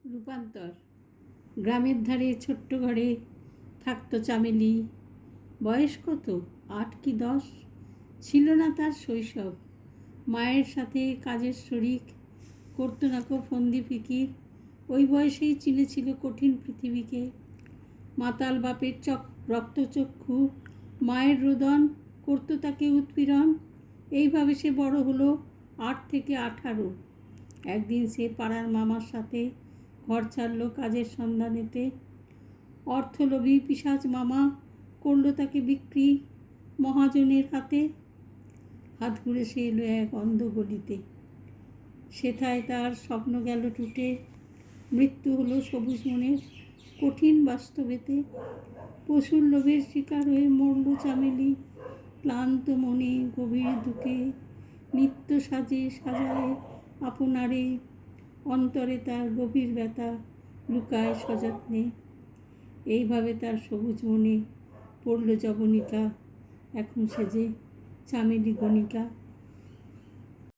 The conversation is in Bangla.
রূপান্তর। গ্রামের ধারে ছোট্ট ঘরে থাকতো চামেলি। বয়স কত, 8 কি 10। ছিল না তার শৈশব। মায়ের সাথে কাজের শরিক, করতো না কো ফন্দি ফিকির। ওই বয়সেই চিনেছিল কঠিন পৃথিবীকে। মাতাল বাপের রক্তচক্ষু, মায়ের রোদন করতো তাকে উৎপীড়ন। এইভাবে সে বড় হলো 8 থেকে 18। একদিন সে পাড়ার মামার সাথে ঘর ছাড়লো কাজের সন্ধানেতে। অর্থলোভী পিশাচ মামা করলো তাকে বিক্রি মহাজনের হাতে। হাত ঘুরে সে এলো এক অন্ধ গলিতে। সেথায় তার স্বপ্ন গেল টুটে। মৃত্যু হলো সবুজ মনের কঠিন বাস্তবেতে। পশুর লোভের শিকার হয়ে মরল চামেলি। ক্লান্ত মনে গভীর দুঃখে নিত্য সাজায় আপনারে। অন্তরে তার গভীর ব্যথা লুকায় সযত্নে। এইভাবে তার সবুজ মনে পড়ল যবনিকা। এখন সে যে চামেলি গণিকা।